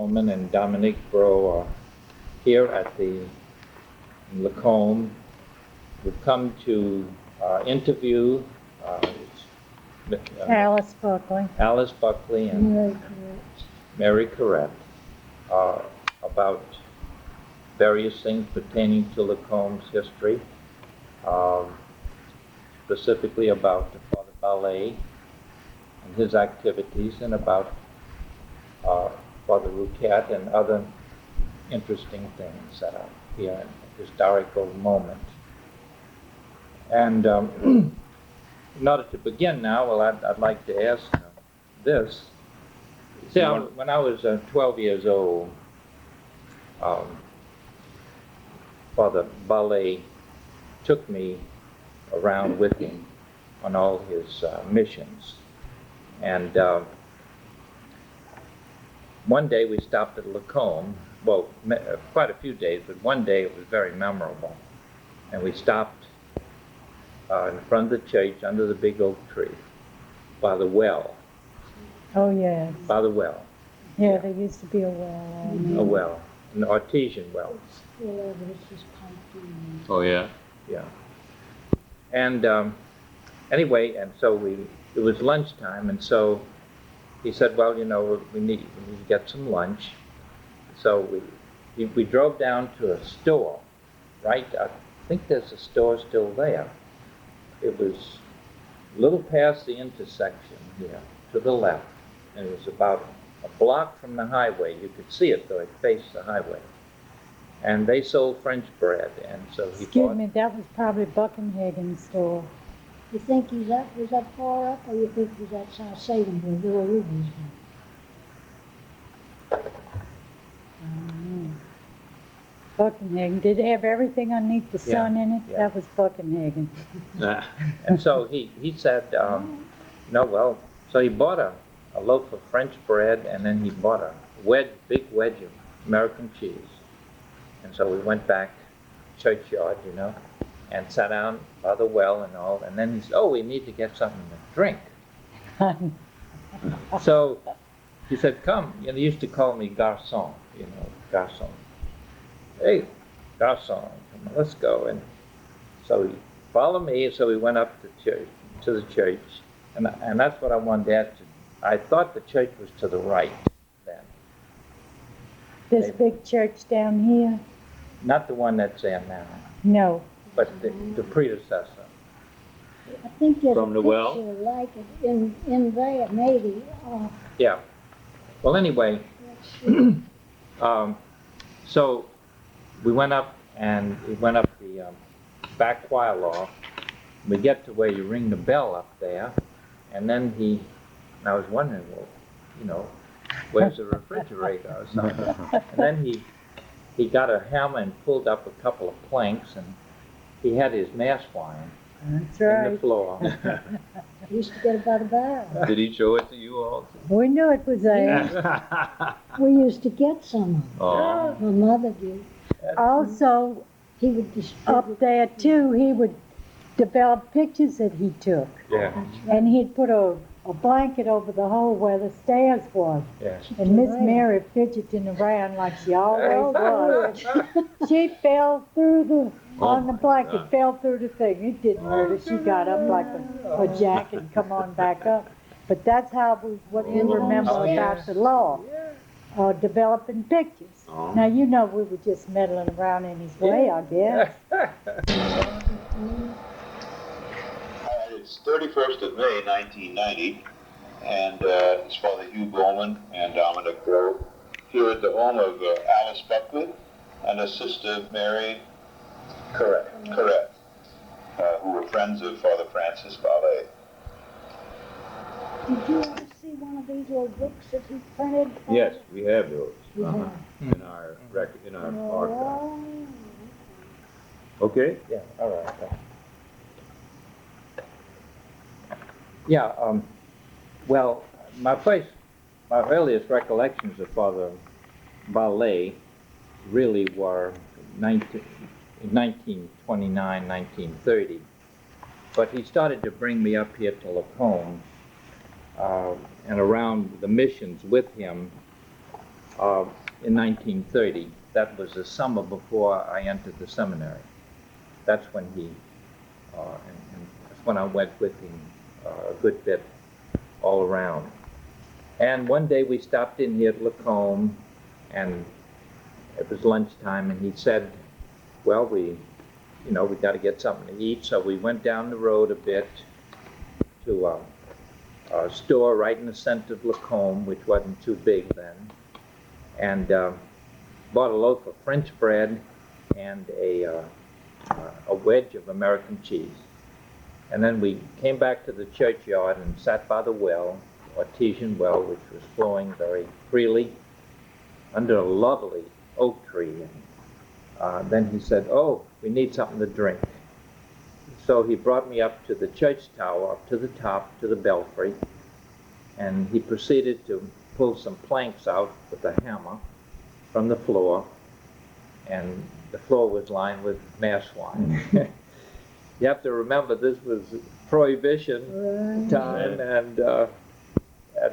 Baumann and Dominique Bro are here at the Lacombe. We've come to interview Alice Buckley. Alice Buckley and Mary Couret about various things pertaining to Lacombe's history, specifically about Father Balay and his activities, and about Father Rouquette and other interesting things that are here in a historical moment. And in order to begin now, well, I'd like to ask this. See, when I was 12 years old, Father Balay took me around with him on all his missions. And one day we stopped at Lacombe. Well, quite a few days, but one day it was very memorable. And we stopped in front of the church under the big oak tree by the well. Oh, yes. By the well. Yeah, there used to be a well. A well, an artesian well. Oh, yeah? Yeah. And anyway, and so it was lunchtime, and so he said, well, you know, we need to get some lunch. So we drove down to a store, right? I think there's a store still there. It was a little past the intersection here, to the left, and it was about a block from the highway. You could see it, though it faced the highway. And they sold French bread, and so he Excuse bought... me, that was probably Buckenhagen's store. You think was that far up, or you think it was at South Salem where Bill Ruby's been? Buckenhagen. Did it have everything underneath the sun in it? Yeah. That was Buckenhagen. And so he said, no, well, so he bought a loaf of French bread, and then he bought a big wedge of American cheese. And so we went back churchyard, you know, and sat down by the well and all, and then he said, oh, we need to get something to drink. So he said, come. You know, they used to call me garçon, you know, garçon. Hey, garçon, come on, let's go. And so he followed me, and so we went up to the church, and that's what I wanted to ask you. I thought the church was to the right then. This big church down here? Not the one that's there now, No. but the predecessor. I think there's From a the well? picture like it in there, maybe. Yeah. Well, anyway, so we went up the back choir loft. We get to where you ring the bell up there, and then I was wondering, well, you know, where's the refrigerator or something? And then he got a hammer and pulled up a couple of planks, and he had his mass wine That's in right. the floor. Used to get it by the barrel. Did he show it to you all? We knew it was there. We used to get some. Oh. My mother did. Also, He would distribute. up there too, he would develop pictures that he took. Yeah, And he'd put a blanket over the hole where the stairs was. yeah. And Miss Mary fidgeting around like she always was. She fell through on the blanket, God. fell through the thing. It didn't hurt her. She got up like a jack and come on back up. But that's what we remember Oh, about yes. the law, developing pictures. Oh. Now, you know, we were just meddling around in his way, I guess. It's 31st of May, 1990, and it's Father Hugh Baumann and Dominic Bro here at the home of Alice Buckley and his sister Mary Couret, who were friends of Father Francis Balay. Did you ever see one of these little books that he printed? Yes, we have those Yeah. in our archive. Oh. Okay. Yeah, all right. Yeah, well, my earliest recollections of Father Balay really were 1929, 1930. But he started to bring me up here to Lacombe and around the missions with him in 1930. That was the summer before I entered the seminary. That's when and that's when I went with him a good bit all around. And one day we stopped in here at Lacombe, and it was lunchtime, and he said, well, we got to get something to eat. So we went down the road a bit to a store right in the center of Lacombe, which wasn't too big then, and bought a loaf of French bread and a wedge of American cheese. And then we came back to the churchyard and sat by the well, artesian well, which was flowing very freely under a lovely oak tree. And then he said, oh, we need something to drink. So he brought me up to the church tower, up to the top, to the belfry, and he proceeded to pull some planks out with a hammer from the floor, and the floor was lined with mass wine. You have to remember this was Prohibition time, and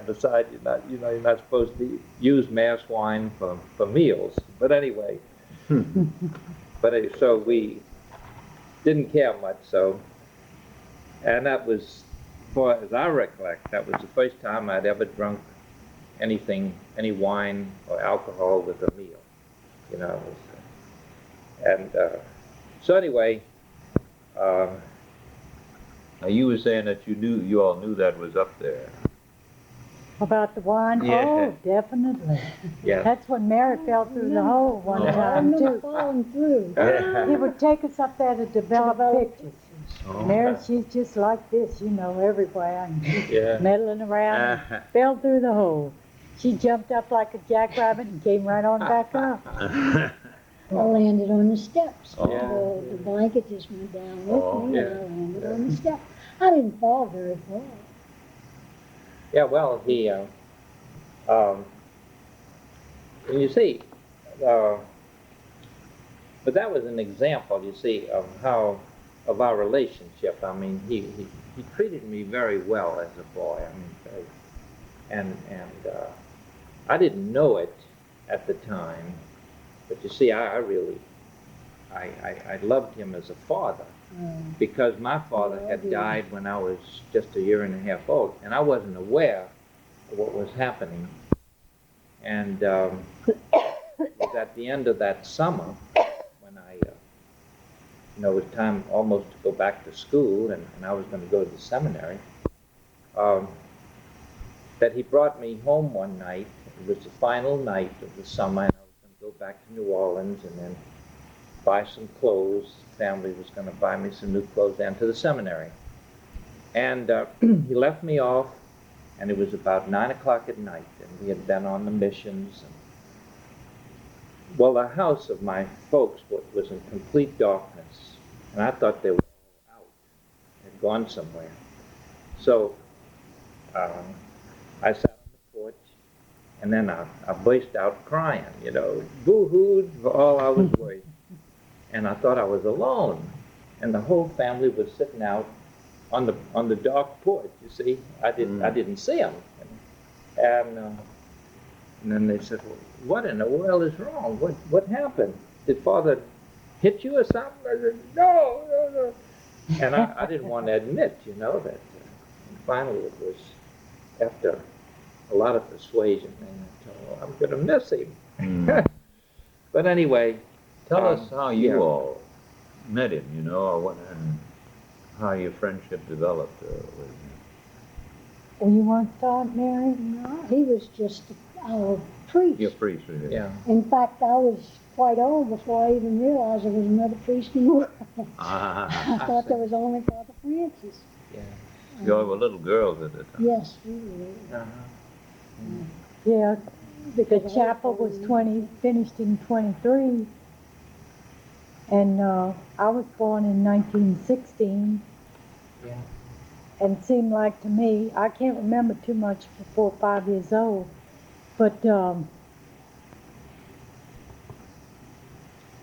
besides, you're not supposed to use mass wine for meals. But anyway, so we didn't care much. So, and that was, as I recollect, that was the first time I'd ever drunk anything, any wine or alcohol with a meal. And so anyway. Now you were saying that you all knew that was up there. About the wine? Yeah. Oh, definitely. Yeah. That's when Mary fell through the hole one I time, remember too. falling through. He would take us up there to develop pictures. Oh. Mary, she's just like this, everywhere. And she's Yeah. meddling around and fell through the hole. She jumped up like a jackrabbit and came right on back up. I landed on the steps. Oh. The blanket just went down with Oh, me, yeah. and I landed on the steps. I didn't fall very far. Yeah, well, you see, but that was an example, you see, of our relationship. I mean, he treated me very well as a boy. I mean, and I didn't know it at the time, but you see, I really loved him as a father. Because my father had died when I was just a year and a half old, and I wasn't aware of what was happening. And it was at the end of that summer when it was time almost to go back to school, and I was going to go to the seminary, that he brought me home one night. It was the final night of the summer, and I was going to go back to New Orleans and then buy some clothes. The family was going to buy me some new clothes and to the seminary. And he left me off, and it was about 9 o'clock at night, and we had been on the missions. Well, the house of my folks was in complete darkness, and I thought they were all out, had gone somewhere. So I sat on the porch, and then I burst out crying, boo-hooed for all I was worth. And I thought I was alone, and the whole family was sitting out on the dark porch. You see, I didn't see them, and then they said, well, "What in the world is wrong? What happened? Did Father hit you or something?" I said, "No." And I didn't want to admit, that. And finally, it was after a lot of persuasion, and I told him, I'm going to miss him. But anyway. Tell us how you yeah. all met him, or and how your friendship developed with him. Well, you want to start, Mary? No, he was just our priest. Your priest, really. Yeah. In fact, I was quite old before I even realized there was another priest in the world. I thought there was only Father Francis. Yeah. You all were little girls at the time. Yes, we were. Uh-huh. Yeah, the Because chapel was finished in 23. And I was born in 1916, Yeah. and seemed like to me, I can't remember too much before 5 years old, but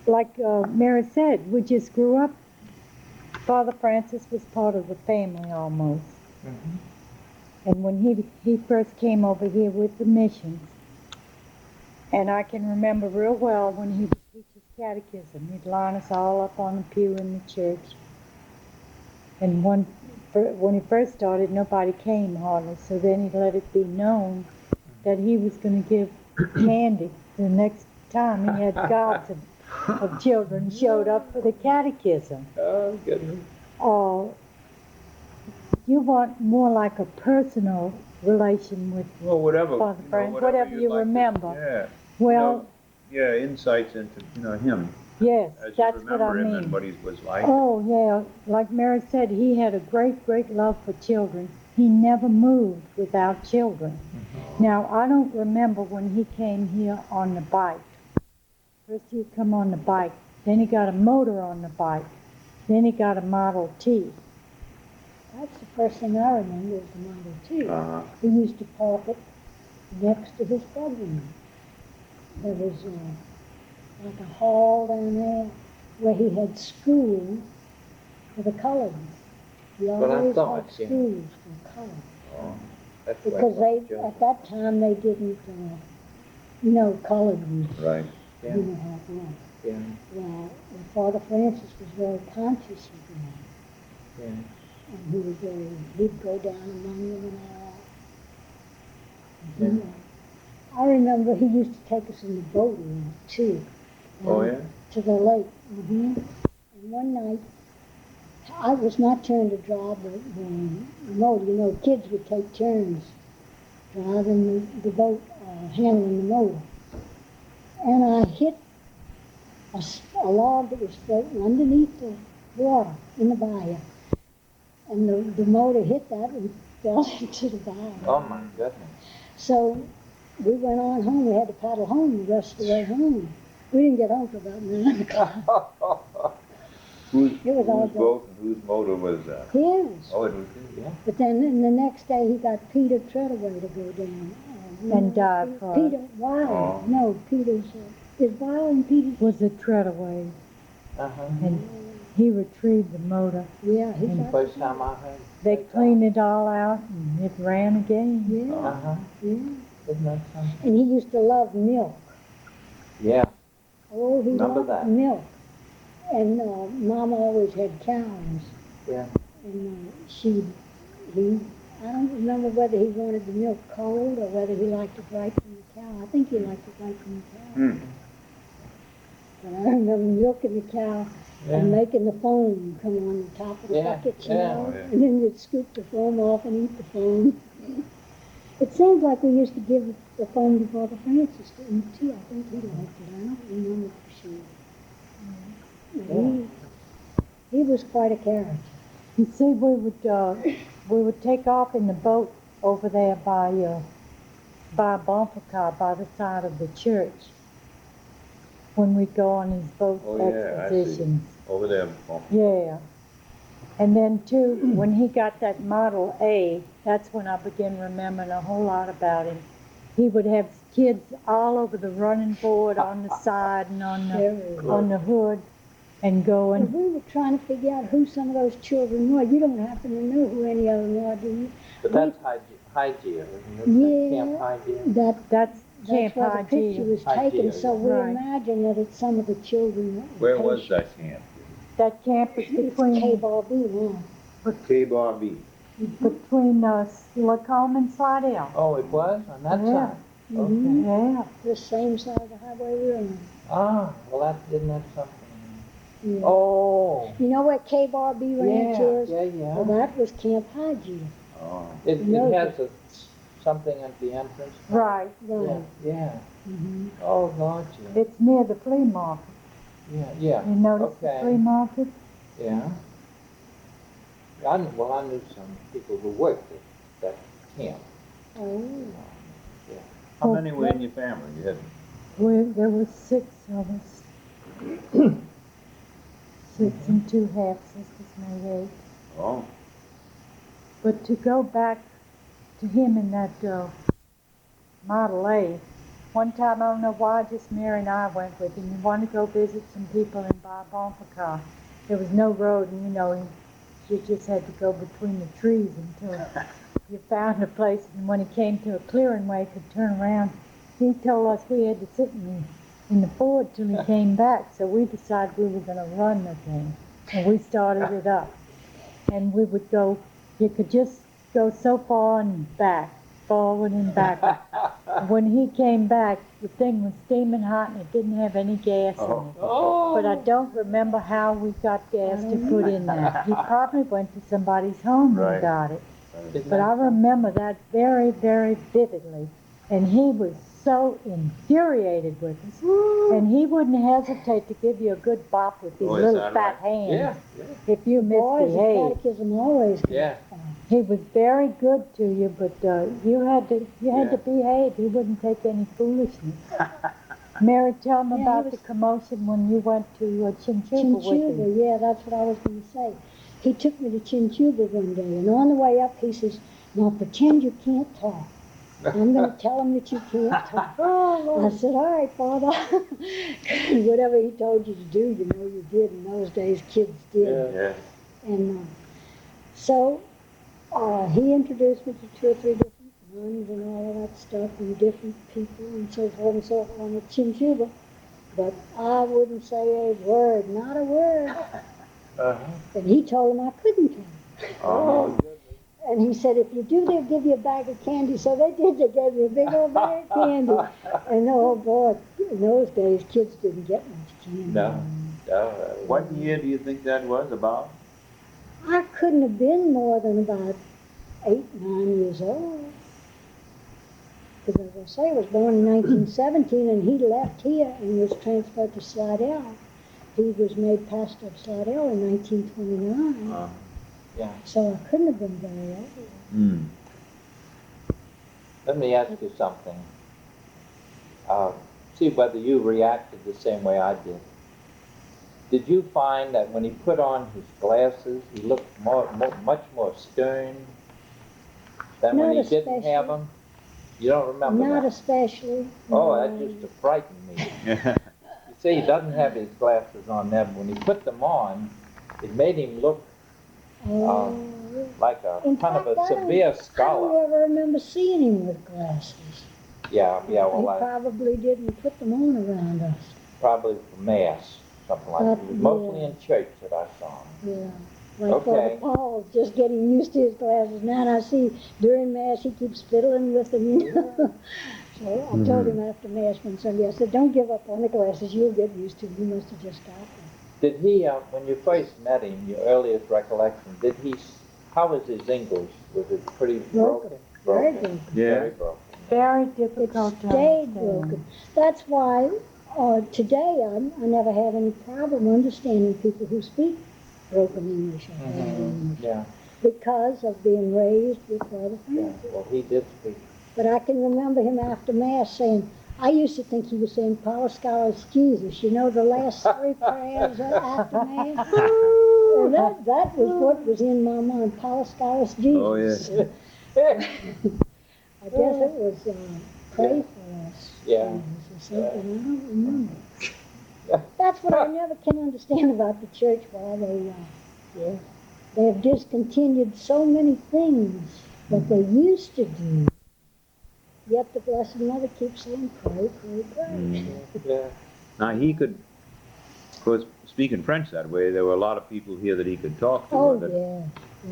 like Mary said, we just grew up. Father Francis was part of the family almost. Mm-hmm. And when he first came over here with the missions, And I can remember real well when he would teach his catechism. He'd line us all up on the pew in the church. And when he first started, nobody came hardly. So then he let it be known that he was going to give candy the next time he had gobs of children showed up for the catechism. Oh, goodness. You want more like a personal relation with Well, whatever. Father you know, Frank, whatever you'd you like to- remember. Yeah. Well, Yeah, insights into, him. yes, As you that's what I remember him and mean. what he was like. Oh, yeah, like Mary said, he had a great, great love for children. He never moved without children. Now, I don't remember when he came here on the bike. First he'd come on the bike, then he got a motor on the bike, then he got a Model T. That's the first thing I remember is the Model T. Uh-huh. He used to park it next to his bedroom. There was like a hall down there where he had school for the colored. He I always thought, had yeah. schools for colored. Oh, that's what I Because thought, they, Joe. at that time, they didn't, colored was, Right. Yeah, you know how it was. yeah, Well, Father Francis was very conscious of that. yeah. And he was very, he'd go down among them and all. And I remember he used to take us in the boat a lot, too. Oh, yeah? To the lake. And one night, I was not turned to drive the motor. You know, kids would take turns driving the boat, handling the motor. And I hit a log that was floating underneath the water in the bayou. And the motor hit that and fell into the bayou. Oh, my goodness. So we went on home. We had to paddle home the rest of the way home. We didn't get home till about 9 o'clock. Whose It was all boat and whose motor was that? His. Oh, it was his, yeah. But then the next day he got Peter Treadaway to go down. And died for it. Peter Wiley. Oh. No, Peter's. Is Wiley and Peter's? Was a treadaway, Uh-huh. and he retrieved the motor. Yeah, he And got. First time I heard. They cleaned it all out, and it ran again. Yeah, Uh-huh. yeah. Isn't that something? And he used to love milk. Yeah. Oh, he Remember loved that. milk. And Mama always had cows. Yeah. And I don't remember whether he wanted the milk cold or whether he liked it right from the cow. I think he liked it right from the cow. Hmm. But I remember milking the cow and making the foam come on the top of the Yeah, bucket, you yeah. know, Oh, yeah. and then you'd scoop the foam off and eat the foam. It seems like we used to give the foam to Father Francis, didn't we, too? I think he liked it. I don't remember for sure. But he was quite a character. You see, we would take off in the boat over there by bumper car by the side of the church when we'd go on his boat Oh, yeah, I see. expeditions. Over there. Oh, Yeah. And then too, when he got that Model A, that's when I began remembering a whole lot about him. He would have kids all over the running board, on the side and on the hood, and go And and we were trying to figure out who some of those children were. You don't happen to know who any of them are, do you? But that's Hygeia, isn't it? Yeah. Camp Hygeia. that's Camp That's where the picture Hygeia. was taken, Hygeia, so we Right. imagine that it's some of the children. where was that camp? That camp is It's between K-Ball-B now. K-Bar-B. between Lacombe and Slidell. Oh, it was on that Yeah. side? Okay. Mhm. Yeah. The same side of the highway we're on. Ah, well, isn't that something? Yeah. Oh. You know where K-Bar-B Ranch Yeah, is? yeah, Well, yeah. that was Camp Hygeia. Oh. It No, has something at the entrance. Right. Yeah, Right. yeah. Mhm. Oh, God, yeah. It's near the flea market. Yeah. You notice the Okay. flea market? Yeah. I knew some people who worked at that camp. Oh. How many were in your family? You had There was 6 of us. 6 and 2 half-sisters made 8. Oh. But to go back to him in that Model A, one time, I don't know why, just Mary and I went with him. He wanted to go visit some people and buy a bumper car. There was no road, and you just had to go between the trees until you found a place. And when he came to a clearing where he could turn around, he told us we had to sit in the Ford till he came back, so we decided we were going to run the thing, and we started it up. And we would go, you could just go so far and back, forward and back. When he came back, the thing was steaming hot and it didn't have any gas in it. But I don't remember how we got gas to put in that. He probably went to somebody's home and got it. But I remember that very, very vividly. And he was so infuriated with us. And he wouldn't hesitate to give you a good bop with his little fat hands if you Boys, the misbehaved. catechism always goes Yeah. far. He was very good to you, but you had to behave. He wouldn't take any foolishness. Mary, tell him Yeah, he about was- the commotion when you went to Chinchuba with Chinchuba, him. yeah, that's what I was going to say. He took me to Chinchuba one day, and on the way up, he says, "Now pretend you can't talk. I'm going to tell him that you can't talk." I said, "All right, Father." Whatever he told you to do, you know you did. In those days, kids did. Yeah. And so he introduced me to 2 or 3 different nuns and all of that stuff, and different people and so forth and so on at Chinchuba. But I wouldn't say a word, not a word. And he told him I couldn't tell. And he said, if you do, they'll give you a bag of candy. So they did. They gave me a big old bag of candy. And oh boy, in those days, kids didn't get much candy. No. What year do you think that was about? I couldn't have been more than about 8, 9 years old. Because as I say, I was born in 1917, and he left here and was transferred to Slidell. He was made pastor of Slidell in 1929. Yeah. So I couldn't have been very old. Mm. Let me ask you something. See whether you reacted the same way I did. Did you find that when he put on his glasses, he looked much more stern than when he Not didn't have especially. them? You don't remember Not that? especially. Oh, no. that used to frighten me. You see, he doesn't have his glasses on them. When he put them on, it made him look Oh. like a In kind fact, of a severe I scholar. don't ever remember seeing him with glasses. Yeah, He well, I probably didn't put them on around us. probably for mass, something like that. It was mostly Yeah. in church that I saw him. Yeah. Like Okay. Father Paul's just getting used to his glasses now, and I see during Mass he keeps fiddling with them, you know. So I told him after Mass one Sunday, I said, don't give up on the glasses, you'll get used to them. You must have just got them. Did he, when you first met him, your earliest recollection, how was his English? Was it pretty broken? Very broken. Very broken. Very It difficult to stayed understand. broken. That's why today I never have any problem understanding people who speak broken English or bad English, Yeah, because of being raised with Father yeah. Francis. Well, he did speak. But I can remember him after Mass saying, I used to think he was saying Paul Scholar's Jesus, you know, the last 3 prayers after Mass. And that was what was in my mind, Paul Scholar's Jesus. Oh, yes. I guess it was pray for us. Yeah. Jesus, or something, I don't remember. That's what I never can understand about the church, why they have discontinued so many things that they used to do. Yet the Blessed Mother keeps saying, pray, pray, pray. Yeah. Now he could, of course, speaking French that way, there were a lot of people here that he could talk to. Oh, that, yeah.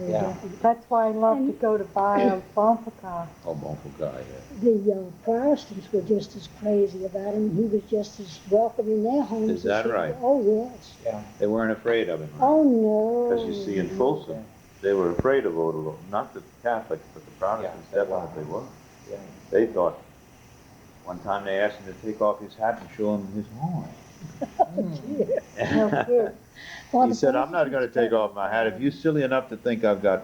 Yeah. Definitely. That's why I love to go to Bayou Lacombe. Oh, bon guy, yeah. The Protestants were just as crazy about him. He was just as welcome in their homes. Is that as he- right? Oh, yes. Yeah. They weren't afraid of him. Oh, no. Because you see, in Folsom, they were afraid of Odilo. Not the Catholics, but the Protestants Yeah, they definitely were. Yeah. They thought, one time they asked him to take off his hat and show him his horn. No kid. Well, He the said, I'm not going to take Protestants- off my hat. If you're silly enough to think I've got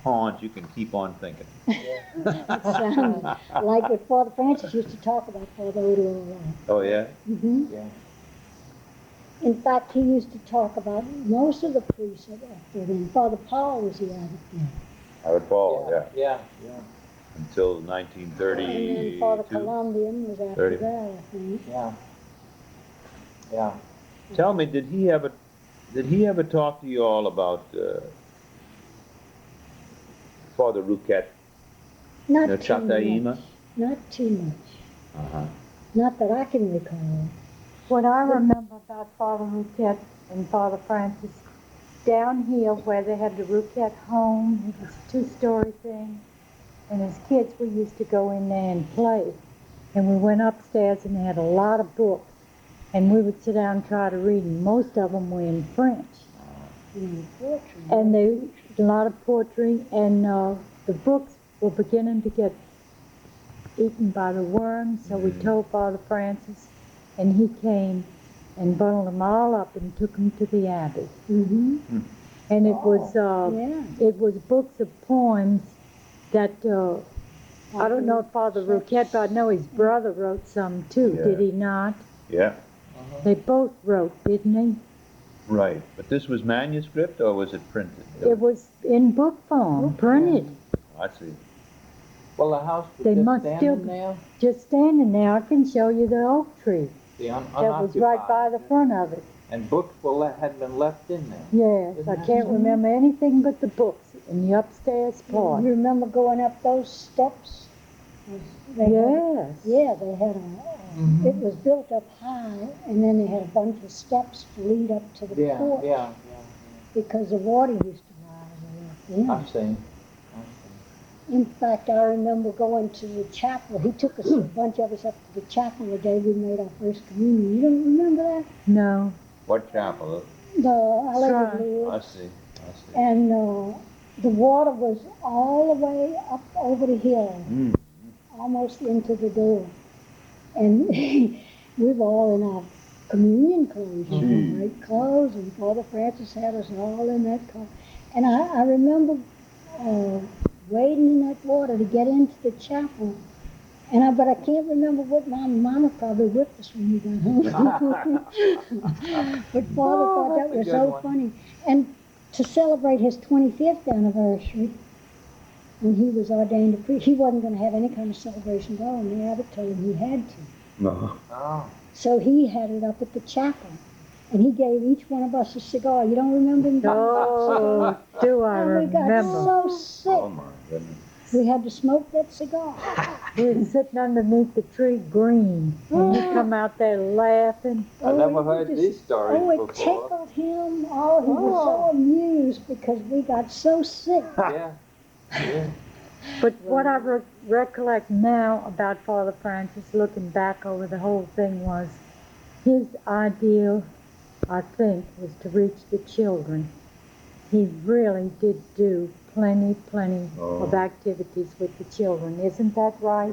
horns, you can keep on thinking. It sounded like what Father Francis used to talk about Father Odilo. Oh, yeah? Mm-hmm. Yeah. In fact, he used to talk about most of the priests up there then. Father Paul was the abbot then. I would follow, yeah. Yeah. Yeah. Until And 1932. then Father Columbian was after 30. that, I think. Yeah. Yeah. Tell me, did he ever talk to you all about Father Rouquette? Not No, too Chataima? much. Not too much. Uh-huh. Not that I can recall. What I remember about Father Rouquette and Father Francis, down here where they had the Rouquette home, it was a two-story thing, and as kids we used to go in there and play. And we went upstairs and they had a lot of books, and we would sit down and try to read, and most of them were in French. Poetry. And a lot of poetry, and the books were beginning to get eaten by the worms, so we told Father Francis, and he came and bundled them all up and took them to the Abbey. Mm-hmm. And it was Yeah. it was books of poems that I don't know if Father Rouquette, but I know his brother wrote some too. Yeah. Did he not? Yeah, They both wrote, didn't they? right. But this was manuscript or was it printed? It was in book form, printed. I see. Well, the house was They just must standing still- there. Just standing there, I can show you the oak tree The that was right by the front of it. And books had been left in there. Yes, Isn't I that can't something? remember anything but the books in the upstairs part. You remember going up those steps? They had- Yes. Yeah, they had it was built up high, and then they had a bunch of steps to lead up to the Yeah, porch. yeah, Because the water used to rise yeah. right I've seen. In fact, I remember going to the chapel. He took us, a bunch of us, up to the chapel the day we made our first communion. You don't remember that? No. What chapel? The Our Lady of Sure. Lourdes. I see. And the water was all the way up over the hill, almost into the door. And we were all in our communion clothes, you know, white clothes, and Father Francis had us all in that clothes. And I remember wading in that water to get into the chapel. But I can't remember what Mama probably whipped us when we got home. But Father thought that that's a was good so one. funny. And to celebrate his 25th anniversary, when he was ordained a priest, he wasn't going to have any kind of celebration at all, and the abbot told him he had to. No. Oh. So he had it up at the chapel, and he gave each one of us a cigar. You don't remember him? Oh, do I And we got remember? so sick, Oh my goodness. we had to smoke that cigar. We were sitting underneath the tree green, and you come out there laughing. I never it heard just- these stories Oh, it before. tickled him. Oh, he was so amused because we got so sick. Yeah. Yeah. But what I recollect now about Father Francis, looking back over the whole thing, was his ideal, I think, was to reach the children. He really did do plenty of activities with the children. Isn't that right?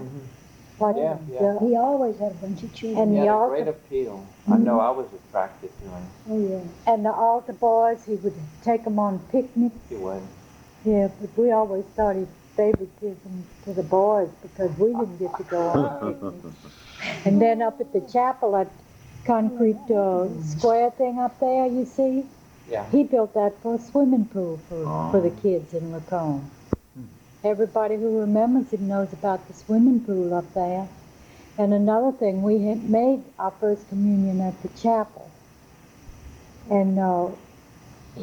Like Yeah, yeah. He always had a bunch of children. And He the had a altar, great appeal. I know I was attracted to him. Oh, yeah. and the altar boys, he would take them on picnics. He was. Yeah, but we always thought he favoritism to the boys because we didn't get to go on picnics. And then up at the chapel, that concrete square thing up there, you see, Yeah. he built that for a swimming pool for the kids in Lacombe. Everybody who remembers him knows about the swimming pool up there. And another thing, we had made our first communion at the chapel. And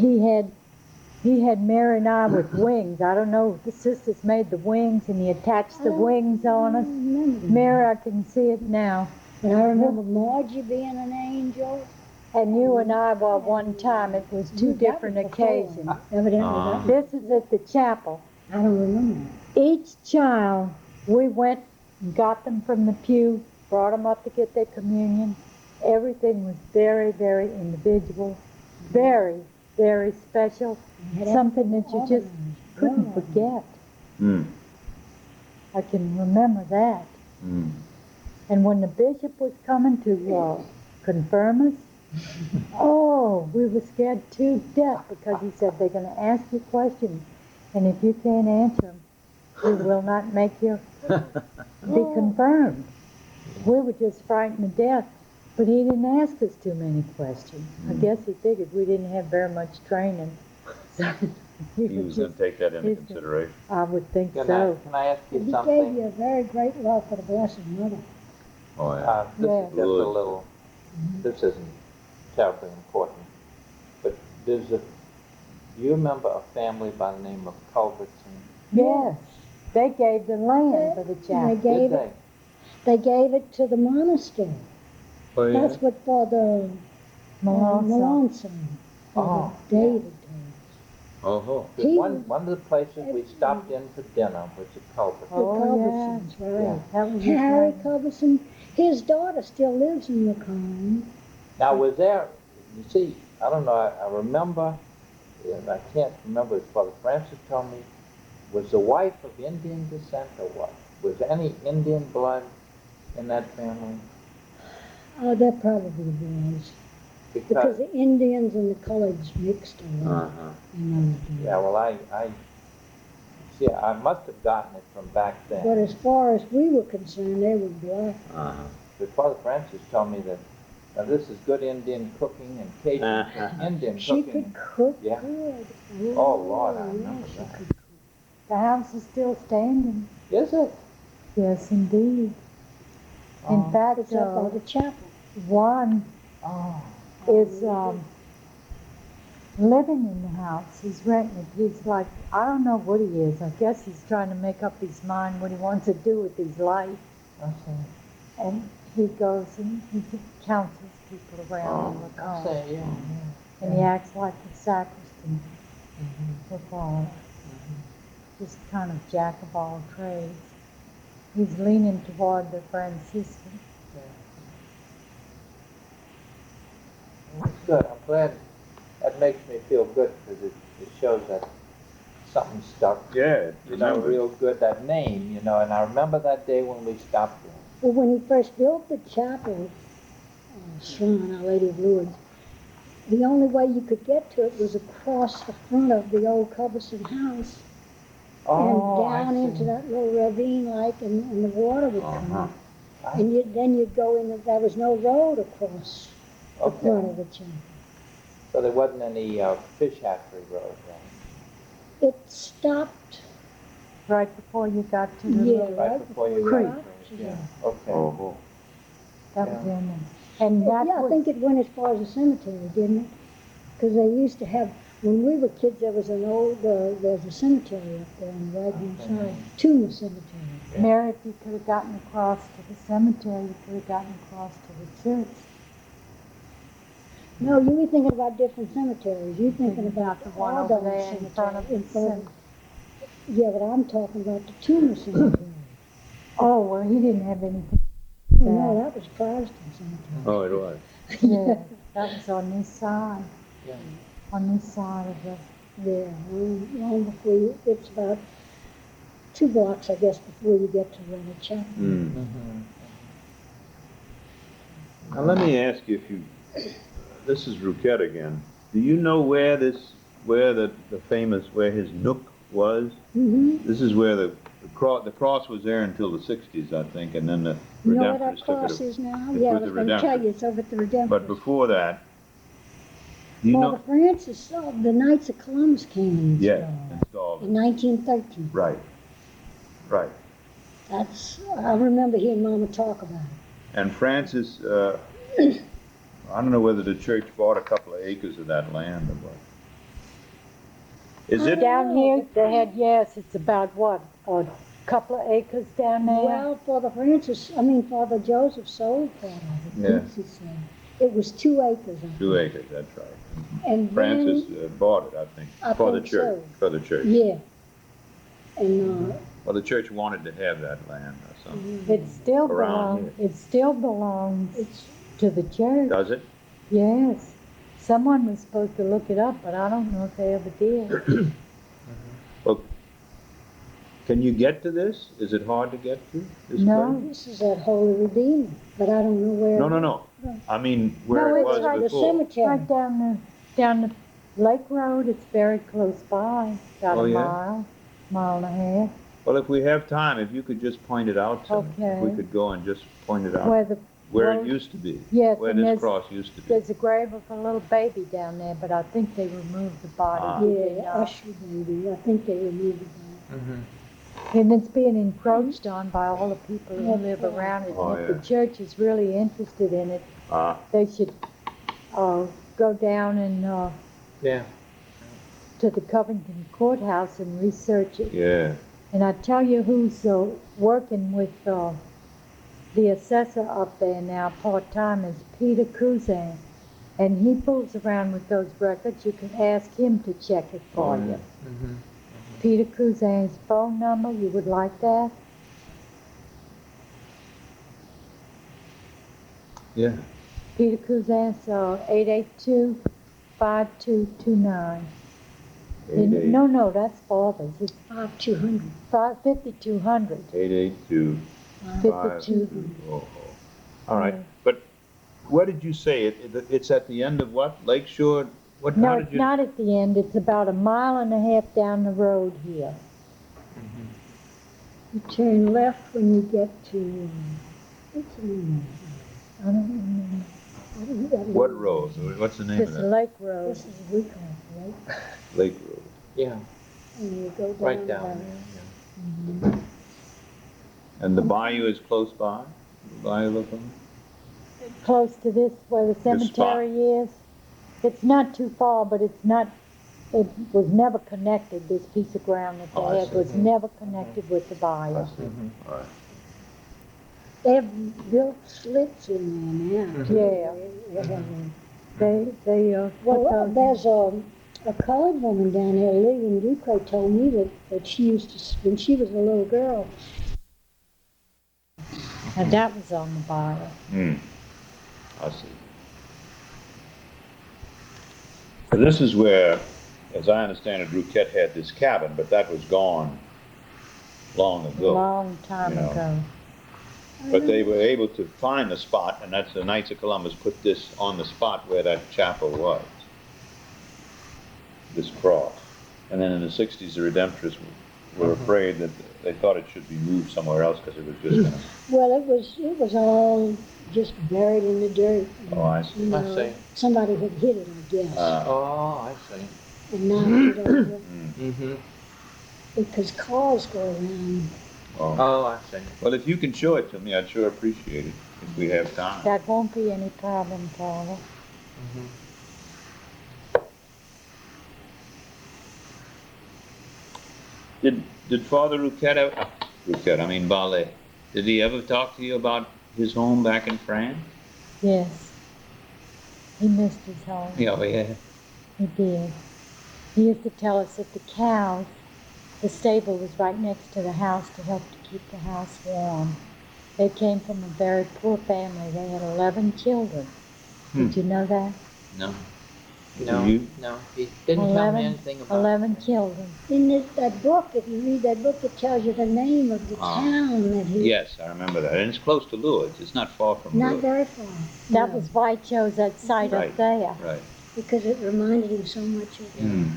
he had Mary and I with wings. I don't know, the sisters made the wings and he attached the wings on us. Mary, I can see it now. But I remember Margie being an angel. And you and I, well, one time, it was two That was different before. occasions. Evidently, that was, This is at the chapel. I don't remember. Each child, we went and got them from the pew, brought them up to get their communion. Everything was very, very individual, very, very special, something that you just couldn't forget. I can remember that. And when the bishop was coming to confirm us, oh, we were scared to death because he said they're going to ask you questions, and if you can't answer them, we will not make you be confirmed. We were just frightened to death, but he didn't ask us too many questions. I guess he figured we didn't have very much training. So He was going to take that into consideration. I would think Can so. I ask you He gave something? you a very great love for the Blessed Mother. Oh, yeah. This Yeah. is just a little, this isn't terribly important, but do you remember a family by the name of Culbertson? Yes, they gave the land for the They chapel. gave Did it. They gave it to the monastery. Oh, yeah. That's what Father Malonzo. Malonzo, Oh, David told us. Oh, Because He one of the places we stopped in for dinner was at Culver. The Oh, Culbersons, yeah. right. Yeah. That was his Harry name. Culberson, his daughter still lives in Lacombe. Now, was there, you see, I don't know, I remember, and I can't remember, as Father Francis told me, was the wife of Indian descent or what? Was any Indian blood in that family? Oh, there probably was. Because the Indians and the coloreds mixed a lot uh-huh. in those days. yeah, well, see, I must have gotten it from back But then. as far as we were concerned, they were black. Uh-huh. But Father Francis told me that now this is good Indian cooking and Cajun Uh-huh. Indian She cooking. could cook Yeah. good. Oh, Lord, I yeah, remember she that. could cook. The house is still standing. Is it? Yes, indeed. Oh. In fact, It's up by the chapel. one Oh. is living in the house. He's renting it. He's like, I don't know what he is. I guess he's trying to make up his mind what he wants to do with his life. I see. And he goes and he counsels people around the I Lacombe. see, yeah. And he acts like a sacristan Mm-hmm. with all, just kind of jack of all trades. He's leaning toward the Franciscan. That's good. I'm glad. That makes me feel good because it shows that something stuck. Yeah, You know, remember. real good. That name, you know, and I remember that day when we stopped there. Well, when he first built the chapel, shrine, Our Lady of Lourdes, the only way you could get to it was across the front of the old Culberson house Oh, and down I see. into that little ravine like, and the water would come Uh-huh. up. And then you'd go in, there was no road across the front Okay. of the chapel. So there wasn't any fish hatchery road then? It stopped, Right before you got to the yeah, little, right before you before got got to to Yeah. the- Okay. Oh, that Yeah. was in there. And that Yeah, I was, think it went as far as the cemetery, didn't it? Because they used to have, when we were kids, there was an old, there's a cemetery up there on the right-hand side, Tuna Cemetery. Mary, if you could have gotten across to the cemetery, you could have gotten across to the church. No, you were thinking about different cemeteries. You're thinking about the the one over Ardon there in front of Cemetery. the cemetery. Yeah, but I'm talking about the Tuna Cemetery. Oh, well, he didn't have anything. No, that was Protestant Cemetery. oh, it was. Yeah, that was on this side. Yeah. On this side of the, Yeah, long before you, it's about 2 blocks, I guess, before you get to the chapel. Mm. Mm-hmm. Now let me ask you if you, this is Rouquette again. Do you know where the famous, where his nook was? Mm-hmm. This is where the cross was there until the 60s, I think, and then the You know where Redemptorists that took cross it. is now? they Yeah, I put was the going to tell Redemptorist. you, it's over at the Redemptorist. But before that, do you Father know? Francis, the Knights of Columbus came and Yeah, installed installed in it. 1913. Right, right. I remember hearing Mama talk about it. And Francis, I don't know whether the church bought a couple of acres of that land or what. Is it? down here, they had, yes, it's about what, a couple of acres down there? Well, Father Joseph sold part of it. Yeah. He said. It was 2 acres. I 2 think. acres, that's right. And Francis then, bought it, I think, I for the think church. so. For the church. yeah. And Well, the church wanted to have that land or something. It still Around belongs it's to the church. Does it? Yes. Someone was supposed to look it up, but I don't know if they ever did. Well, can you get to this? Is it hard to get to this No. this is at Holy Redeemer, but I don't know where. place? No. I mean, where No, it it's was right- The before. cemetery. Right down the Lake Road, it's very close by, about Oh, a yeah? mile and a half. Well, if we have time, if you could just point it out to me. If we Okay. could go and just point it out. Where the Where road- it used to be. Yes, Where and this there's- cross used to be. There's a grave of a little baby down there, but I think they removed the body. did they Yeah, not? Usher baby. I think they removed it. Mm-hmm. And it's being encroached on by all the people who Yeah. live around it. Oh, And if yeah. the church is really interested in it, Ah, they should go down and Yeah. to the Covington Courthouse and research it. yeah. And I tell you who's working with the assessor up there now, part-time, is Peter Cousin. And he fools around with those records. You can ask him to check it for you. Mhm. Peter Cousin's phone number, you would like that? Yeah. Peter Cousin's 882-5229. No, that's father's. It's 5200. 5200. 882. 52. All right, Yeah. but what did you say? It's at the end of what? Lakeshore? What? No, how it's did you? not at the end. It's about 1.5 miles down the road here. You turn left when you get to, what's the name I don't remember. of it? I don't know. What road? What's the name It's of that? Lake Road. This is Rouquette, right? Lake Road. Yeah, And you go down. right down about- there, yeah. And the bayou is close by? The Bayou Lacombe? Close to this, where the spot. cemetery is. It's not too far, but it's not, it was never connected, this piece of ground that Oh, I they had see. was never connected with the bayou. Mhm. All right. They have built slits in there now. too. Yeah. They have a- They put Well, those, there's a colored woman down there, Lillian Ducre, told me that she used to, when she was a little girl, and that was on the bayou. I see. So this is where, as I understand it, Rouquette had this cabin, but that was gone long ago. Long time you know. ago. But they were able to find the spot, and that's the Knights of Columbus put this on the spot where that chapel was. This cross. And then in the 60s, the Redemptorists were afraid that they thought it should be moved somewhere else because it was just going to. well, it was all just buried in the dirt. Oh, I see. You I know, see. somebody had hit it, I guess, Oh, I see. and knocked it over, Mm-hmm. because cars go around. Oh. Oh, I see. Well, if you can show it to me, I'd sure appreciate it if we have time. That won't be any problem, Paula. Mhm. Did Father Rouquette ever, Balay, did he ever talk to you about his home back in France? Yes. He missed his home. Yeah, yeah. He did. He used to tell us that the cows, the stable was right next to the house to help to keep the house warm. They came from a very poor family. They had 11 children. Did you know that? No. No, You? no, he didn't tell me anything about 11 it. children. In that book, if you read that book, it tells you the name of the town that he, Yes, I remember that. And it's close to Lourdes. It's not far from not Lourdes. very far. That no, was why I chose that site Right. up there. Right. because it reminded him so much of it. Mm.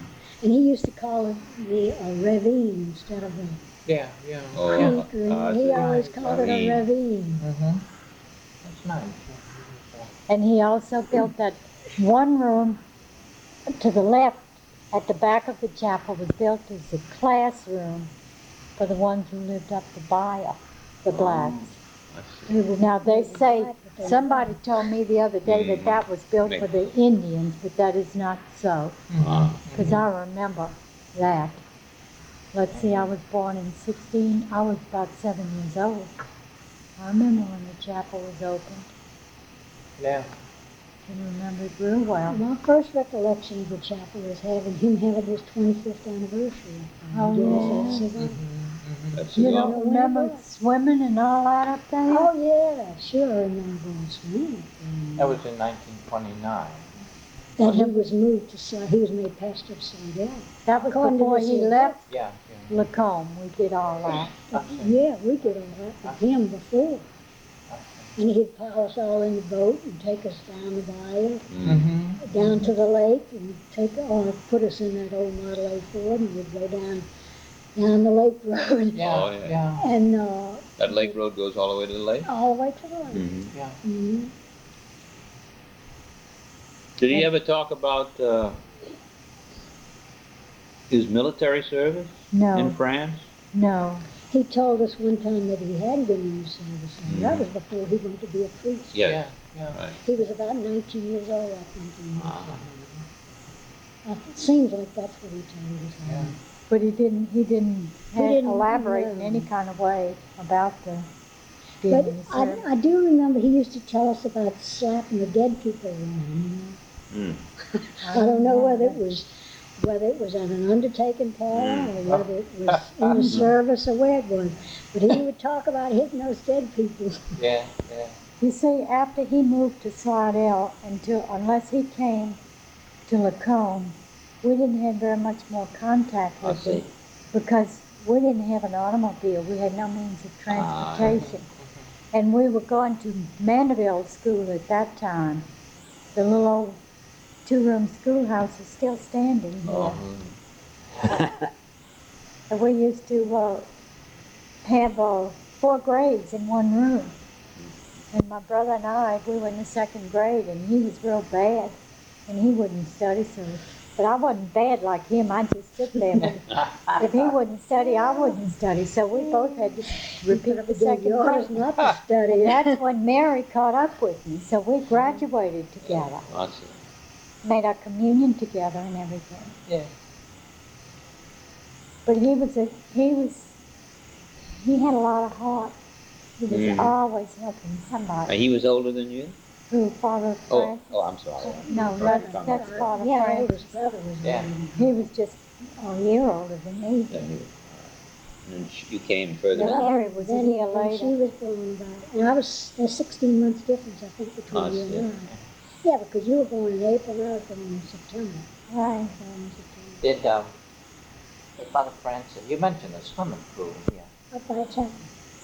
And he used to call it the ravine instead of a Yeah, yeah. Oh, Yeah. creek. Or I he see. always called it a ravine. Mm-hmm. That's nice. And he also built that one room to the left at the back of the chapel was built as a classroom for the ones who lived up the bayou, the blacks. I see. Now they say, somebody told me the other day that that was built for the Indians, but that is not so, Ah. because I remember that. Let's see, I was born in 16, I was about 7 years old. I remember when the chapel was opened. Yeah. Can remember it real well. My first recollection of the chapel is having his 25th anniversary. Oh, Yes, yeah. that's it. That's You a don't lot. remember swimming and all that up there? Oh, yeah, sure, I remember going swimming. That was in 1929. That he was moved to, he was made pastor of Slidell. That was According to before this he here left Yeah, Lacombe. We did all that. yeah. I see. Yeah, we did all that with him before. And he'd pile us all in the boat and take us down the bayou, Mm-hmm. down to the lake, and put us in that old Model A Ford, and we'd go down the lake road. Yeah, Oh, yeah. yeah, And That lake road goes all the way to the lake? all the way to the lake. Mm-hmm. yeah. Mhm. Did he ever talk about his military service in No, France? no. He told us one time that he had been in the service, and that was before he went to be a priest. Yeah, yeah. Right. He was about 19 years old, I think. When he was Ah. it seems like that's what he told us. Yeah. But he didn't didn't, elaborate in no. any kind of way about the, being But in the service. I do remember he used to tell us about slapping the dead people around, you know. I don't know whether it was at an undertaking parlor or whether it was in the service or where it was. But he would talk about hitting those dead people. Yeah, yeah. You see, after he moved to Slidell, unless he came to Lacombe, we didn't have very much more contact I with him see. because we didn't have an automobile. We had no means of transportation. And we were going to Mandeville School at that time. The little old two-room schoolhouse is still standing here. And we used to have 4 grades in one room. And my brother and I, we were in the 2nd grade, and he was real bad, and he wouldn't study, but I wasn't bad like him. I just sit there. But if he wouldn't study, I wouldn't study. So we both had to repeat the 2nd grade. Not to study. And that's when Mary caught up with me. So we graduated together, I see. made our communion together and everything. Yeah. But he had a lot of heart. He was always helping somebody. He was older than you? Who, Father Frank? Oh, I'm sorry. No, that's Father Yeah, Frank. his brother was Yeah. He was just a year older than me. And you came further Then down? Mary was a Then year when she later. was born about, and I was, there's 16 months difference, I think, between I you and see. I. Yeah, because you were born in April and I was born in September. Right. Born in September. Did Father Francis, you mentioned the swimming pool, yeah. Up by the chapel.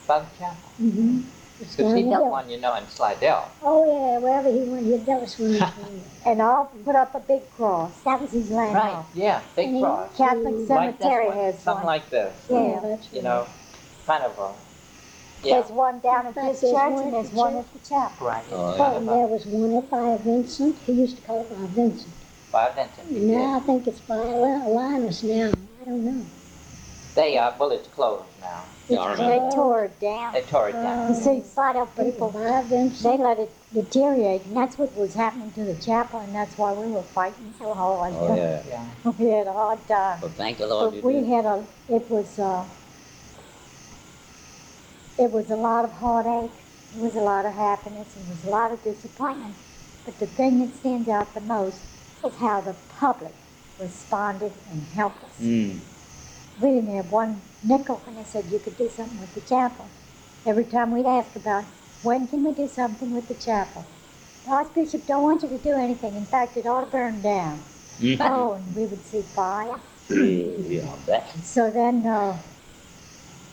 Father Chapel. Mm-hmm. It's Because down he the built hill. one, you know, in Slidell. Oh, yeah, wherever he went, he'd never swim in the pool. And I'll put up a big cross. That was his landmark. Yeah, big And he- cross. Catholic Like this Cemetery one, has something one. like this. Yeah. That's You right. know, kind of a, yeah, There's one down at In fact, this there's church one and at there's the one church. at the chapel. right. Oh, It's yeah. kind And of there was one up by Vincent. He used to call it by Vincent. by Vincent. he And now I did. think it's by Linus now. I don't know. They, well, it's closed now. Yeah, I They remember. tore it down. They tore it down. You see, Slidell But it people, was by Vincent. they let it deteriorate, and that's what was happening to the chapel, and that's why we were fighting so hard. Oh, yeah. Yeah. We had a hard time. Well, thank the Lord you But we did. had it was a lot of heartache, it was a lot of happiness, it was a lot of disappointment. But the thing that stands out the most was how the public responded and helped us. Mm. We didn't have one nickel when they said you could do something with the chapel. Every time we'd ask about, when can we do something with the chapel? The Archbishop don't want you to do anything. In fact, it ought to burn down. Oh, and we would see fire. Yeah, I bet. So then,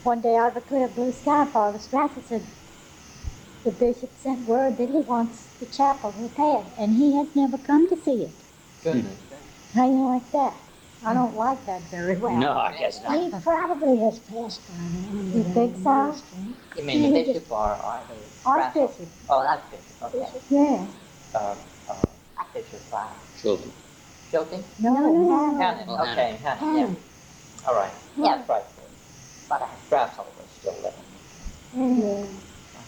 one day out of a clear blue sky, Father Strasser said, the bishop sent word that he wants the chapel repaired, and he has never come to see it. Goodness. How you like that? I don't like that very well. No, I guess not. He probably has passed by now. You think so? You mean the bishop or the Archbishop. Oh, Archbishop, okay. Yeah. Bishop Children. Chilton? No, no. Hannon, Oh, okay, Hannon, yeah. All right, yeah, that's right. But Strassel was still living. Yeah.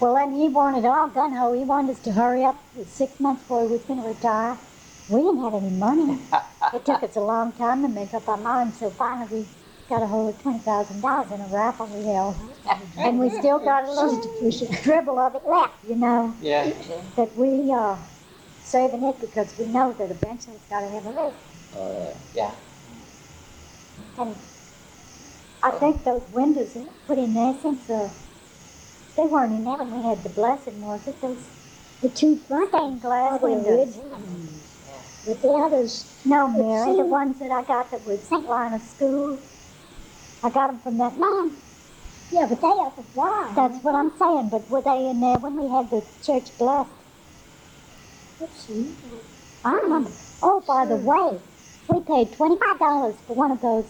Well, then he wanted all gung-ho. He wanted us to hurry up. It was 6 months before he was going to retire. We didn't have any money. It took us a long time to make up our minds, so finally we got a hold of $20,000 in a raffle we held. And we still got a little dribble of it left, you know, Yeah. that we saving it because we know that eventually it's got to have a roof. Oh, Yeah. And I think those windows that were put in there since they weren't in there when we had the blessing, was it? Those The two front stained glass the windows. original ones. But the others, No, Mary, the see- ones that I got that was St. Linus School, I got them from that man. yeah, but they have a wide. That's what I'm saying, but were they in there when we had the church blessed? Let's see. I remember. Oh, by the way, we paid $25 for one of those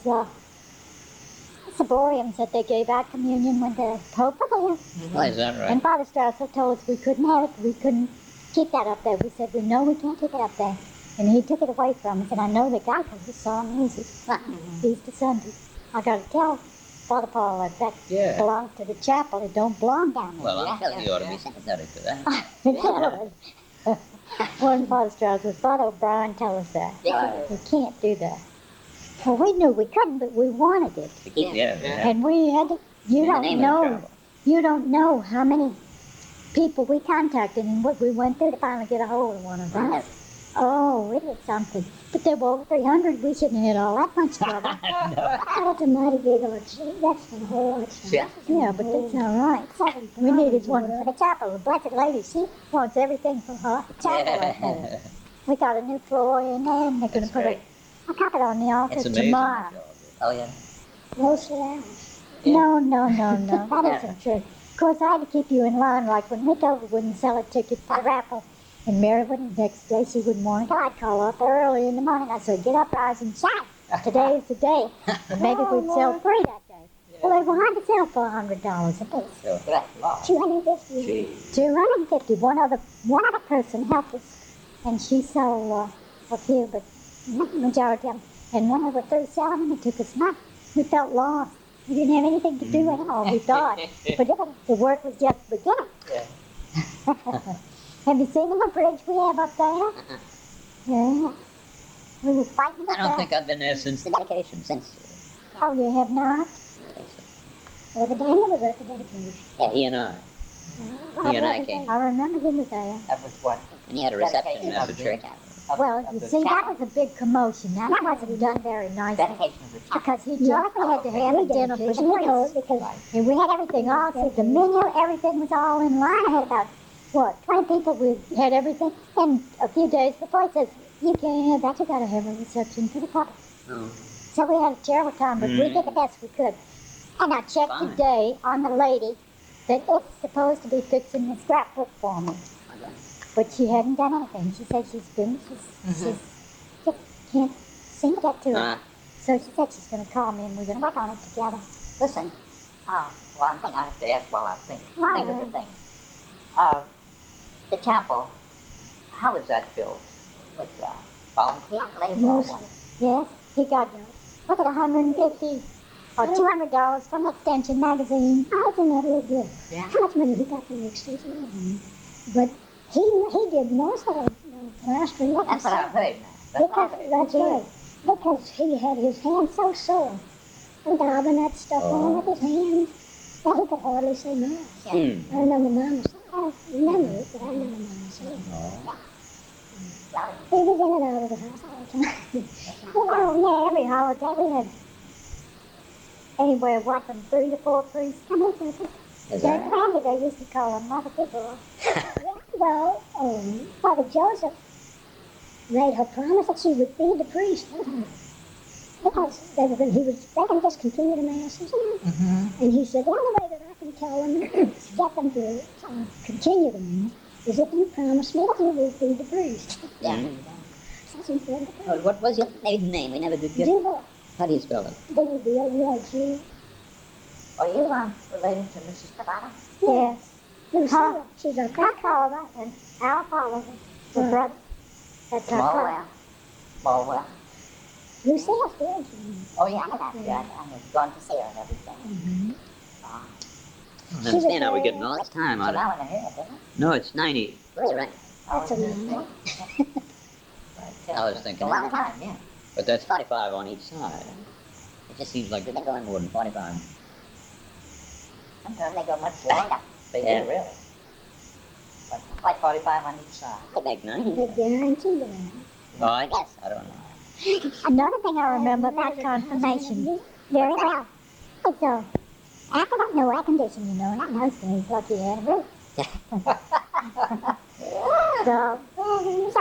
ciboriums that they gave out communion when the Pope was there. Why is that right? And Father Strasser told us we couldn't have it, we couldn't keep that up there. We said, we know we can't keep it up there. And he took it away from us, and I know the guy because he saw music. Easter Sunday. I got to tell Father Paul that belongs to the chapel. It don't belong down there. Well, I'm telling you, you ought to be sympathetic to that. One Father Strasser, Father O'Brien tell us that. We can't do that. Well, we knew we couldn't, but we wanted it. Yeah. And we had to, you In the don't name of the know, chapel. you don't know how many people we contacted and what we went through to finally get a hold of one of them. Oh, it was something. But there were over 300. We shouldn't have had all that much trouble. That's a mighty big arch. That's the whole arch. Yeah. Yeah, but that's all right. We needed one for the chapel. The Blessed Lady, she wants everything for her chapel right there. We got a new floor in there, and they're going to put a carpet on the altar It's amazing. tomorrow. Oh, yeah. Mostly ours. No, that isn't true. Of course, I had to keep you in line, like when Hickover wouldn't sell a ticket for the raffle, and Mary wouldn't, next day she wouldn't want to go. I'd call up early in the morning. I said, get up, rise, and shine. Today is the day. And maybe we'd sell 3 that day. Well, they wanted to sell for $100 a piece. So, that's a lot. 250. Gee. 250. One other person helped us, and she sold a few, but not the majority of them. And when we were through selling them, it took us months. We felt lost. We didn't have anything to do at all, we thought. But the work was just beginning. Yeah. Have you seen the bridge we have up there? Yeah. We were fighting I up don't there. think I've been there since the dedication, since. Oh, you have not? Well, the Daniel was at the dedication. Yeah, he and I. He and I came. I remember he was there. That was what? And he had a reception at the church. Well, you see, that was a big commotion. Now, that wasn't done very nicely. Dedication of the chapel. Because he joyfully had to have a dinner for the priests. Because And we had everything all set. The menu, everything was all in line. I had about, 20 people. We had everything. And a few days before, he says, you can't have that. You got to have a reception for the couple. Oh. So we had a terrible time, but we did the best we could. And I checked Fine. today on the lady that is supposed to be fixing the scrapbook for me. But she hadn't done anything. She said she's just can't seem to get to it. So she said she's going to call me and we're going to work on it together. Listen, one thing I have to ask while I think Right. of the thing. The chapel, how is that built? With volunteer labor? or what? Yes, he got, look at $150 or $200 from Extension Magazine. I think that was good. Yeah. How much money he got from the extension? But he did most of the plastering. That's what I've heard now. That's what I've heard. That's right. Because he had his hands so sore. And daubing that stuff on with his hands. Well, he could hardly say mass. Yeah. I remember Mama saying, I remember it, but I remember Mama saying he was in and out of the house all the time. Oh, yeah, every holiday we had anywhere, from 3 to 4 priests coming to us. Is They're that? cranky, they used to call them mother people. Well, Father Joseph made her promise that she would feed the priest. Because they can just continue the masses. And he said, the only way that I can tell them, get them to continue the mass, is if you promise me that you will feed the priest. Yeah. That's important. Oh, what was your maiden name? We never did get. Do that. How do you spell it? W-B-L-U-I-G. Are you related to Mrs. Cavada? Yes. Lucilla, she's our I crack. call her, and Al follows her. The brother. That's her brother. Smallwell. Lucilla's good. Oh, yeah, I have gone to see her and everything. I don't understand how we're getting all this time So out of now in the hair, doesn't it? No, it's 90. You're right. That's a man. I was thinking A long time, yeah. But that's 45 on each side. It just seems like they're going more than 45. Sometimes they go much longer. They Yeah. do, really. But like 45 on each side. I make 90. They're guaranteed that. Oh, I guess. I don't know. Another thing I remember about confirmation very well. It's after that, no air conditioning, not in those days, like you had a roof. So it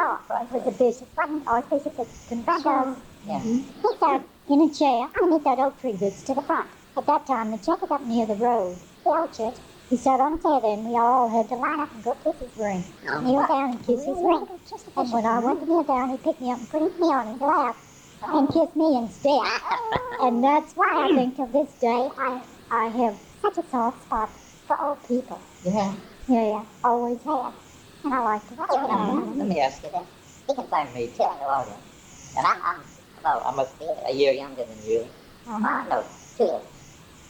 was the bishop, or bishop that confronted us. Yeah. He sat in a chair underneath that oak tree that's to the front. At that time, the church was up near the road, the old church. He sat on a chair there, and we all had to line up and go kiss his ring. Kneel down and kiss his ring. And when I went to kneel down, he picked me up and put me on his lap and kissed me instead. And that's why I think to this day I have such a soft spot for old people. Yeah. Yeah, always have. And I like to Let me ask you this. He can find me too, hello there. And I'm about almost a year younger than you. No, 2 years.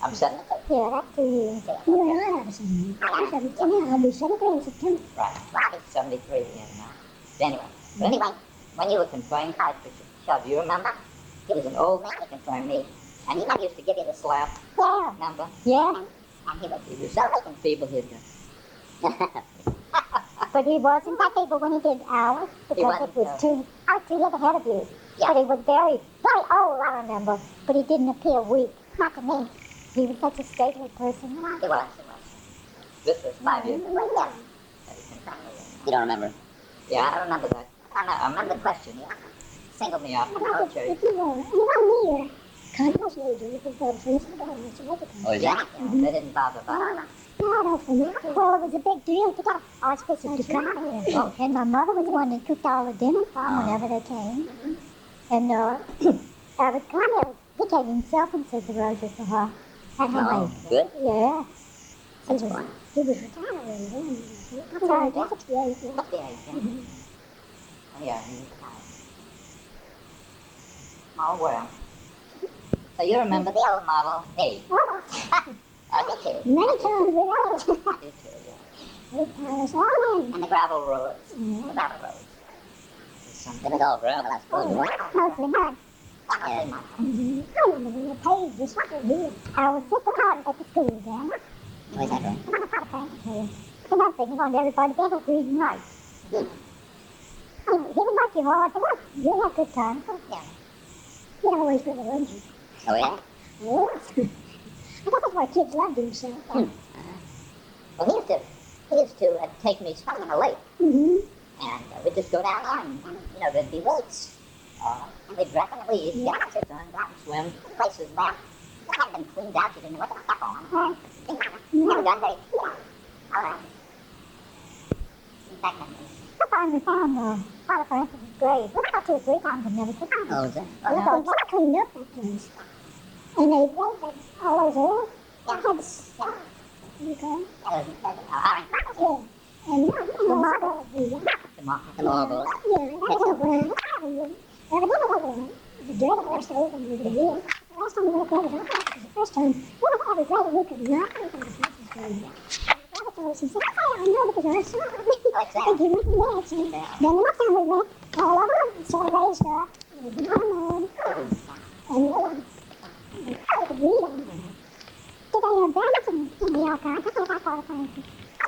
I'm 70. Yeah, that's 2 years. You and I have the same. I'll be 73 in September. Right. Well, he's 73 again now. Anyway, when you were confirmed Archbishop Shaw, do you remember? He was an old man to confirm me. And he used to give you the slap, Yeah, remember? yeah. And he was so feeble he'd But he wasn't that able when he did ours because it was I was 2 years ahead of you. Yeah. But he was very, very old, I remember. But he didn't appear weak. Not to me. He was such a stately person. He was. This was 5 years ago. Yeah. You don't remember? Yeah, I remember that. I remember the question. Yeah. Singled me out. Oh, If you were near Congress later, you could go to the government. Oh, yeah? They didn't bother about it. Well, it was a big deal to get Archbishop to come here. Oh. And my mother was the one that cooked all the dinner for them whenever they came. And I would come here. He came himself and said the roses for her. Oh, good. Yeah. That's fun. He was retiring then. I'm sorry, 68. Yeah, he was tired. Oh, well. So you remember the old Model A? I do too. Many times we I do too, yeah. And the gravel roads. The gravel roads. Something was all gravel, I suppose. Mostly mud. Yeah. I remember when the page was here. I was sick of cotton at the school then. Where's that going? I'm not thank you. And I'm thinking on everybody better reading right. He would like you hard, but you'll have good time. Yeah. You always really loved you. Oh, yeah? Yes. I thought that's why kids loved him so. Well, he used to take me swimming in the lake. And we'd just go down there and there'd be weights. And we'd drop in the leaves, get our suits on, go out and swim. The place was back. It hadn't been cleaned out, you didn't know what the stuff on. Never done very, all right. In fact, I finally found Father Francis' grave. About 2 or 3 times and never took it. oh, is that? They got cleaned up that place. And they all those old heads. Okay. Yeah. And the marble. The marble. Yeah, that's a brown. Evidently, the dirt was so open with the year. The last time we looked at it, the first time, one of the brother we could not look at the Francis grave. The brother said, I know because I saw it. And he went mad. So then the next time we went, all of them so raised up. It was not mud. And I could read on it. Did they have balance in the archive? That's what I thought of Francis. I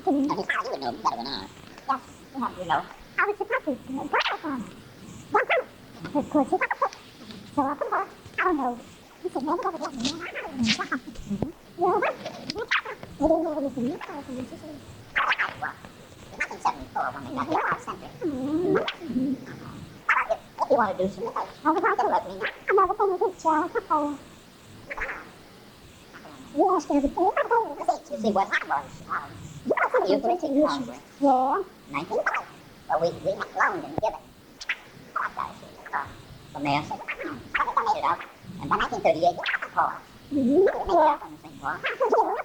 couldn't. You would know better than I. Yes, You know. I was supposed to know better. Of course, so I thought, I don't know. He said, never ever get me. Well, I didn't know anything. In 1974, when we got here, our century. If you want to do some, I was like, let me know. I've never been a good child before. You asked everything. You see, what happened was, you went to Congress. Yeah. 19, well, we loaned and given. From there, I made it out. And by 1938, Paul. Yeah.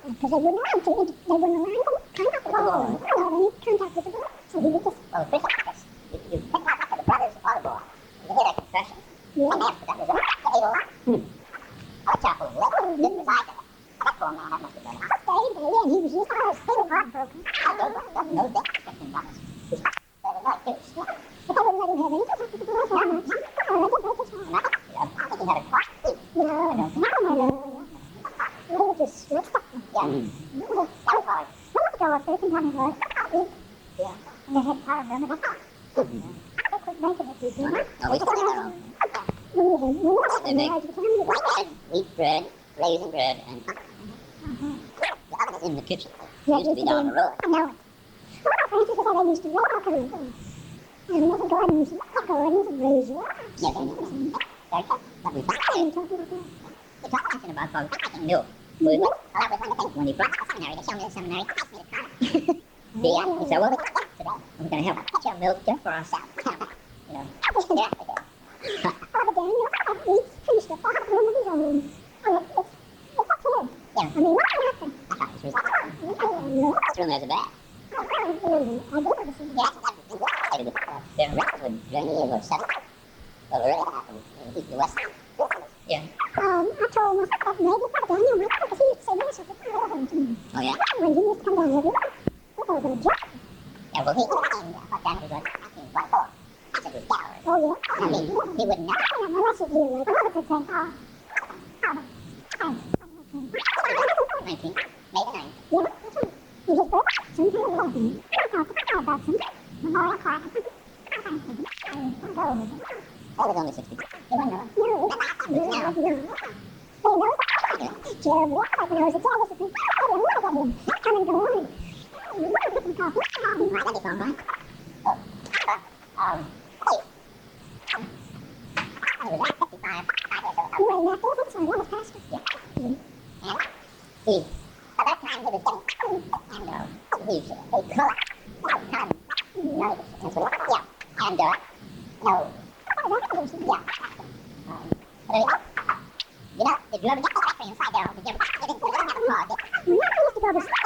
Because they wouldn't allow him to, they wouldn't allow him to contact with the Lord. Any contact with the Lord. So he would just, Well, the bishop, you pick up the brothers autograph. You hear that confession? yeah. And that was it. Our chapel in Lebanon didn't reside there. That poor man, that must have been a Stayed there, and he was just still heartbroken. no death expecting that. They were not kids. But they wouldn't let him have any contact with the Lord that much. Oh, they didn't break his heart. I think he had a car. No. They were just mixed up. Yeah. That was hard. They go up there sometimes like, Yeah. and they had part of them. They couldn't make it if you did. No, we still had our own. When they had the family. Wheat bread, raisin bread, and the oven is in the kitchen. Yeah, Used to be down the road. I know it. Francis said they used to roll our food. And another gardens and raise rocks. Yeah, but we And talking about that. We're talking about making milk. That was one of the things when he brought the seminary, they showed me the seminary, he asked me to try it. He said, well, we got that today. We're going to have a your milk just for ourselves. You know. Yeah, they did. But then, he's finished the farm of his own. And it's up to him. Yeah. I mean, what happened? I thought it was this room has a bath. I don't know. Yeah, their records would drink or settle. Well, really happened in the West. Yeah. I told myself that maybe if I done him, because he used to say yes, I could to me. Oh, yeah? When he used to come down every week, I thought I was going to jump. Yeah, well, he came, but then he was like, I think, what for? I said, it was gallery. Oh, yeah. I mean, he would not. Unless he knew, like, I would say, 19, Maybe 9. yeah, that's right. That was only 60. See, at that time he was getting and he's a color. That's what, yeah. And no. Yeah. You know, if you ever get the factory inside there, you don't have a car. You have to go to